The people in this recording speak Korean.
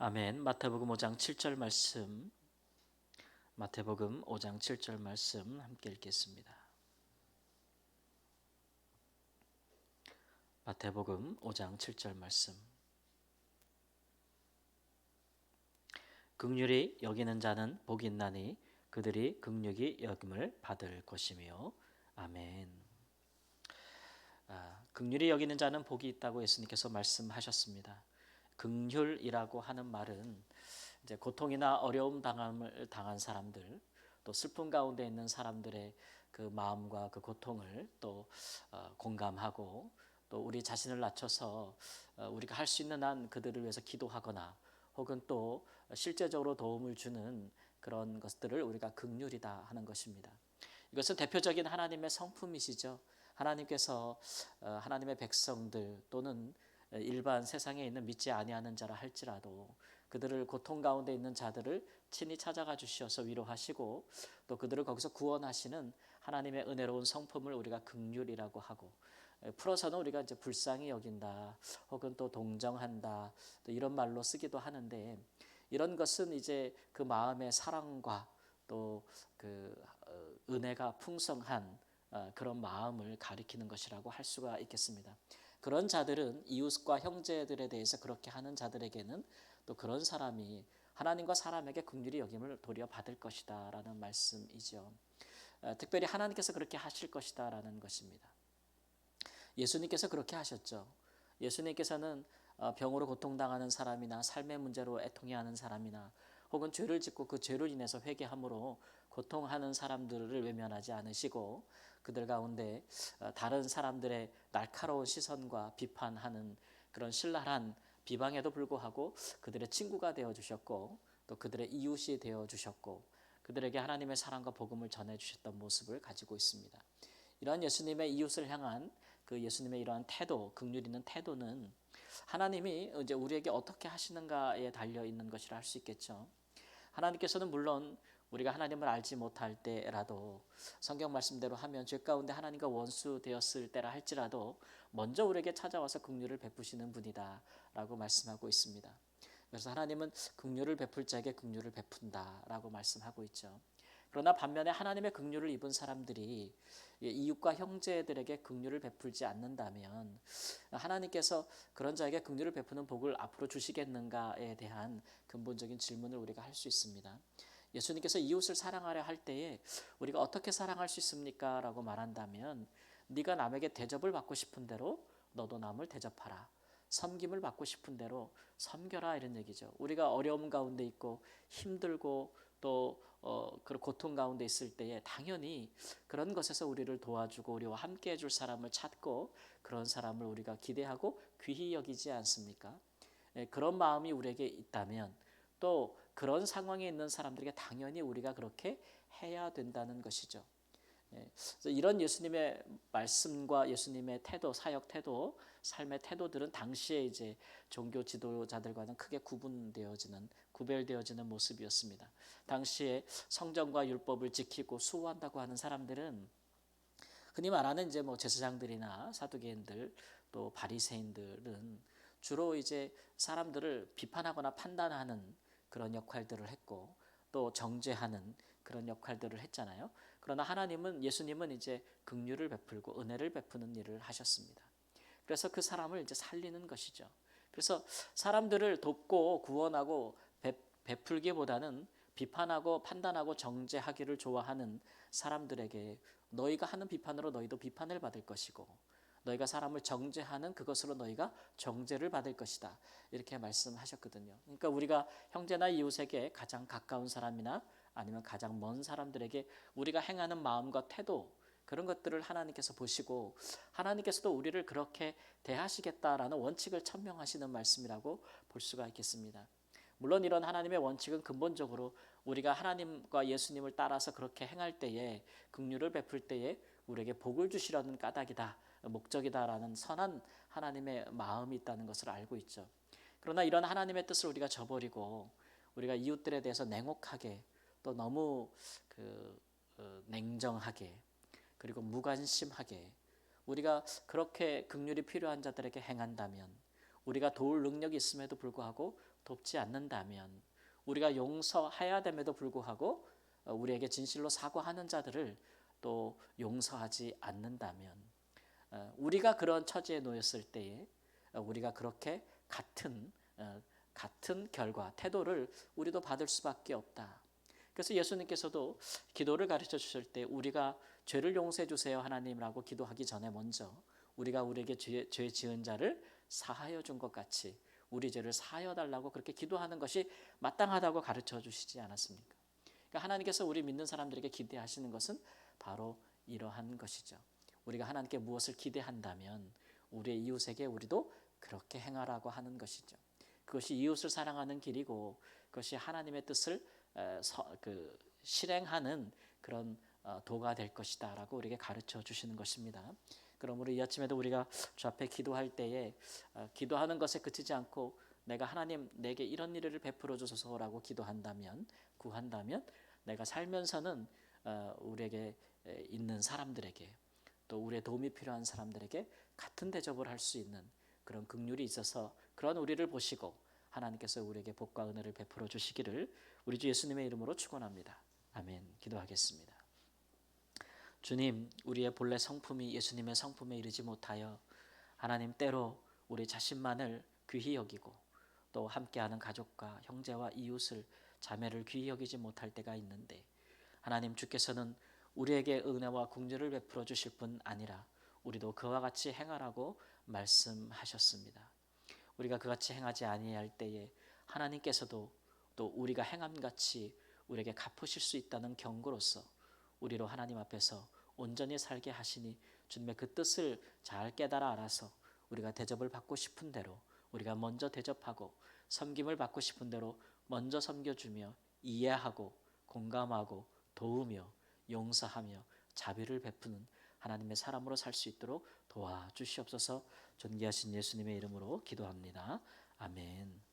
아멘. 마태복음 5장 7절 말씀, 마태복음 5장 7절 말씀 함께 읽겠습니다. 마태복음 5장 7절 말씀. 긍휼히 여기는 자는 복이 있나니 그들이 긍휼히 여김을 받을 것이며. 아멘. 긍휼히 여기는 자는 복이 있다고 예수님께서 말씀하셨습니다. 긍휼이라고 하는 말은 이제 고통이나 어려움 당함을 당한 사람들, 또 슬픔 가운데 있는 사람들의 그 마음과 그 고통을 또 공감하고, 또 우리 자신을 낮춰서 우리가 할 수 있는 한 그들을 위해서 기도하거나, 혹은 또 실제적으로 도움을 주는 그런 것들을 우리가 긍휼이다 하는 것입니다. 이것은 대표적인 하나님의 성품이시죠. 하나님께서 하나님의 백성들 또는 일반 세상에 있는 믿지 아니하는 자라 할지라도 그들을 고통 가운데 있는 자들을 친히 찾아가 주셔서 위로하시고, 또 그들을 거기서 구원하시는 하나님의 은혜로운 성품을 우리가 긍휼이라고 하고, 풀어서는 우리가 이제 불쌍히 여긴다, 혹은 또 동정한다, 또 이런 말로 쓰기도 하는데, 이런 것은 이제 그 마음의 사랑과 또 그 은혜가 풍성한 그런 마음을 가리키는 것이라고 할 수가 있겠습니다. 그런 자들은 이웃과 형제들에 대해서 그렇게 하는 자들에게는 또 그런 사람이 하나님과 사람에게 긍휼히 여김을 도리어 받을 것이다라는 말씀이죠. 특별히 하나님께서 그렇게 하실 것이다라는 것입니다. 예수님께서 그렇게 하셨죠. 예수님께서는 병으로 고통당하는 사람이나 삶의 문제로 애통해하는 사람이나, 혹은 죄를 짓고 그 죄로 인해서 회개함으로 고통하는 사람들을 외면하지 않으시고, 그들 가운데 다른 사람들의 날카로운 시선과 비판하는 그런 신랄한 비방에도 불구하고 그들의 친구가 되어주셨고, 또 그들의 이웃이 되어주셨고, 그들에게 하나님의 사랑과 복음을 전해주셨던 모습을 가지고 있습니다. 이러한 예수님의 이웃을 향한 그 예수님의 이러한 태도, 긍휼 있는 태도는 하나님이 이제 우리에게 어떻게 하시는가에 달려 있는 것이라 할 수 있겠죠. 하나님께서는 물론 우리가 하나님을 알지 못할 때라도, 성경 말씀대로 하면 죄 가운데 하나님과 원수 되었을 때라 할지라도 먼저 우리에게 찾아와서 긍휼을 베푸시는 분이다라고 말씀하고 있습니다. 그래서 하나님은 긍휼을 베풀 자에게 긍휼을 베푼다라고 말씀하고 있죠. 그러나 반면에 하나님의 긍휼을 입은 사람들이 이웃과 형제들에게 긍휼을 베풀지 않는다면 하나님께서 그런 자에게 긍휼을 베푸는 복을 앞으로 주시겠는가에 대한 근본적인 질문을 우리가 할 수 있습니다. 예수님께서 이웃을 사랑하려 할 때에 우리가 어떻게 사랑할 수 있습니까? 라고 말한다면, 네가 남에게 대접을 받고 싶은 대로 너도 남을 대접하라. 섬김을 받고 싶은 대로 섬겨라, 이런 얘기죠. 우리가 어려움 가운데 있고 힘들고 또 그런 고통 가운데 있을 때에 당연히 그런 것에서 우리를 도와주고 우리와 함께 해줄 사람을 찾고, 그런 사람을 우리가 기대하고 귀히 여기지 않습니까? 그런 마음이 우리에게 있다면 또 그런 상황에 있는 사람들에게 당연히 우리가 그렇게 해야 된다는 것이죠. 그래서 이런 예수님의 말씀과 예수님의 태도, 사역 태도, 삶의 태도들은 당시에 이제 종교 지도자들과는 크게 구별되어지는 모습이었습니다. 당시에 성전과 율법을 지키고 수호한다고 하는 사람들은 흔히 말하는 이제 뭐 제사장들이나 사두개인들, 또 바리새인들은 주로 이제 사람들을 비판하거나 판단하는 그런 역할들을 했고, 또 정죄하는 그런 역할들을 했잖아요. 그러나 예수님은 이제 긍휼을 베풀고 은혜를 베푸는 일을 하셨습니다. 그래서 그 사람을 이제 살리는 것이죠. 그래서 사람들을 돕고 구원하고 베풀기보다는 비판하고 판단하고 정죄하기를 좋아하는 사람들에게 너희가 하는 비판으로 너희도 비판을 받을 것이고, 너희가 사람을 정죄하는 그것으로 너희가 정죄를 받을 것이다, 이렇게 말씀하셨거든요. 그러니까 우리가 형제나 이웃에게 가장 가까운 사람이나 아니면 가장 먼 사람들에게 우리가 행하는 마음과 태도, 그런 것들을 하나님께서 보시고 하나님께서도 우리를 그렇게 대하시겠다라는 원칙을 천명하시는 말씀이라고 볼 수가 있겠습니다. 물론 이런 하나님의 원칙은 근본적으로 우리가 하나님과 예수님을 따라서 그렇게 행할 때에, 긍휼을 베풀 때에 우리에게 복을 주시려는 까닭이다, 목적이다라는 선한 하나님의 마음이 있다는 것을 알고 있죠. 그러나 이런 하나님의 뜻을 우리가 저버리고 우리가 이웃들에 대해서 냉혹하게, 또 너무 냉정하게, 그리고 무관심하게 우리가 그렇게 긍휼이 필요한 자들에게 행한다면, 우리가 도울 능력이 있음에도 불구하고 돕지 않는다면, 우리가 용서해야 됨에도 불구하고 우리에게 진실로 사과하는 자들을 또 용서하지 않는다면, 우리가 그런 처지에 놓였을 때에 우리가 그렇게 같은 결과, 태도를 우리도 받을 수밖에 없다. 그래서 예수님께서도 기도를 가르쳐 주실 때 우리가 죄를 용서해 주세요 하나님이라고 기도하기 전에 먼저 우리가 우리에게 죄 지은 자를 사하여 준 것 같이 우리 죄를 사하여 달라고 그렇게 기도하는 것이 마땅하다고 가르쳐 주시지 않았습니까? 그러니까 하나님께서 우리 믿는 사람들에게 기대하시는 것은 바로 이러한 것이죠. 우리가 하나님께 무엇을 기대한다면 우리의 이웃에게 우리도 그렇게 행하라고 하는 것이죠. 그것이 이웃을 사랑하는 길이고 그것이 하나님의 뜻을 실행하는 그런 도가 될 것이다 라고 우리에게 가르쳐 주시는 것입니다. 그러므로 이 아침에도 우리가 주 앞에 기도할 때에 기도하는 것에 그치지 않고 내가 하나님 내게 이런 일을 베풀어 주소서라고 기도한다면, 구한다면 내가 살면서는 우리에게 있는 사람들에게 또 우리의 도움이 필요한 사람들에게 같은 대접을 할 수 있는 그런 긍휼이 있어서 그런 우리를 보시고 하나님께서 우리에게 복과 은혜를 베풀어 주시기를 우리 주 예수님의 이름으로 축원합니다. 아멘. 기도하겠습니다. 주님, 우리의 본래 성품이 예수님의 성품에 이르지 못하여 하나님 때로 우리 자신만을 귀히 여기고 또 함께하는 가족과 형제와 이웃을 자매를 귀히 여기지 못할 때가 있는데, 하나님 주께서는 우리에게 은혜와 긍휼을 베풀어 주실 뿐 아니라 우리도 그와 같이 행하라고 말씀하셨습니다. 우리가 그같이 행하지 아니할 때에 하나님께서도 또 우리가 행함 같이 우리에게 갚으실 수 있다는 경고로서 우리로 하나님 앞에서 온전히 살게 하시니 주님의 그 뜻을 잘 깨달아 알아서 우리가 대접을 받고 싶은 대로 우리가 먼저 대접하고 섬김을 받고 싶은 대로 먼저 섬겨주며 이해하고 공감하고 도우며 용서하며 자비를 베푸는 하나님의 사람으로 살 수 있도록 도와주시옵소서. 존귀하신 예수님의 이름으로 기도합니다. 아멘.